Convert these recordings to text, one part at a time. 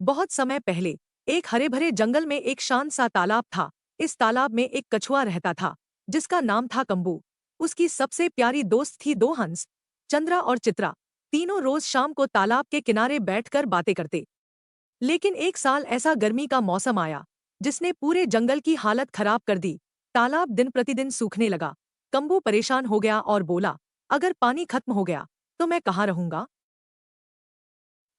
बहुत समय पहले एक हरे भरे जंगल में एक शांत सा तालाब था। इस तालाब में एक कछुआ रहता था जिसका नाम था कंबू। उसकी सबसे प्यारी दोस्त थी दो हंस, चंद्रा और चित्रा। तीनों रोज शाम को तालाब के किनारे बैठकर बातें करते। लेकिन एक साल ऐसा गर्मी का मौसम आया जिसने पूरे जंगल की हालत खराब कर दी। तालाब दिन प्रतिदिन सूखने लगा। कंबू परेशान हो गया और बोला, अगर पानी खत्म हो गया तो मैं कहाँ रहूंगा।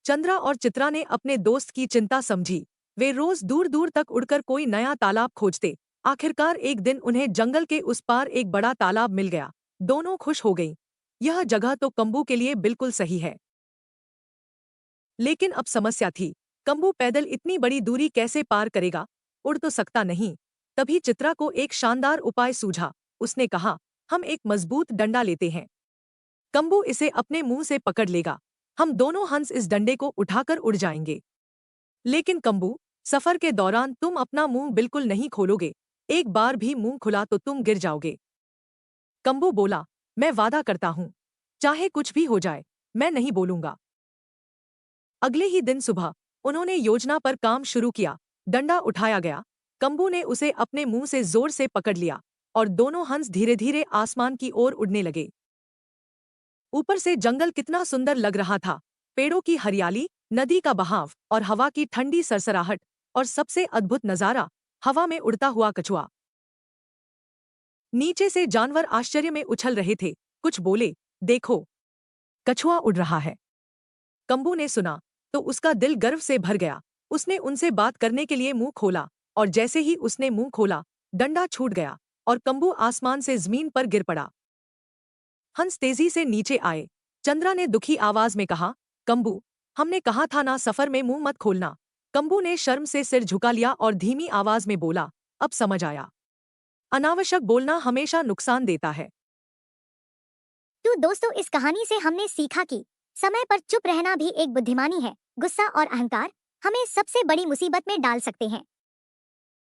चंद्रा और चित्रा ने अपने दोस्त की चिंता समझी। वे रोज दूर दूर तक उड़कर कोई नया तालाब खोजते। आखिरकार एक दिन उन्हें जंगल के उस पार एक बड़ा तालाब मिल गया। दोनों खुश हो गईं। यह जगह तो कंबू के लिए बिल्कुल सही है। लेकिन अब समस्या थी। कंबू पैदल इतनी बड़ी दूरी कैसे पार करेगा। उड़ तो सकता नहीं। तभी चित्रा को एक शानदार उपाय सूझा। उसने कहा, हम एक मजबूत डंडा लेते हैं। कंबू इसे अपने मुंह से पकड़ लेगा। हम दोनों हंस इस डंडे को उठाकर उड़ जाएंगे। लेकिन कंबू, सफर के दौरान तुम अपना मुंह बिल्कुल नहीं खोलोगे। एक बार भी मुंह खुला तो तुम गिर जाओगे। कंबू बोला, मैं वादा करता हूं, चाहे कुछ भी हो जाए, मैं नहीं बोलूंगा। अगले ही दिन सुबह उन्होंने योजना पर काम शुरू किया। डंडा उठाया गया। कंबू ने उसे अपने मुंह से जोर से पकड़ लिया और दोनों हंस धीरे धीरे आसमान की ओर उड़ने लगे। ऊपर से जंगल कितना सुंदर लग रहा था। पेड़ों की हरियाली, नदी का बहाव और हवा की ठंडी सरसराहट। और सबसे अद्भुत नजारा, हवा में उड़ता हुआ कछुआ। नीचे से जानवर आश्चर्य में उछल रहे थे। कुछ बोले, देखो, कछुआ उड़ रहा है। कंबू ने सुना तो उसका दिल गर्व से भर गया। उसने उनसे बात करने के लिए मुंह खोला और जैसे ही उसने मुंह खोला, डंडा छूट गया और कंबू आसमान से जमीन पर गिर पड़ा। हंस तेजी से नीचे आए। चंद्रा ने दुखी आवाज में कहा, कंबू, हमने कहा था ना सफर में मुंह मत खोलना। कंबू ने शर्म से सिर झुका लिया और धीमी आवाज में बोला, अब समझ आया, अनावश्यक बोलना हमेशा नुकसान देता है। तो दोस्तों, इस कहानी से हमने सीखा कि समय पर चुप रहना भी एक बुद्धिमानी है। गुस्सा और अहंकार हमें सबसे बड़ी मुसीबत में डाल सकते हैं।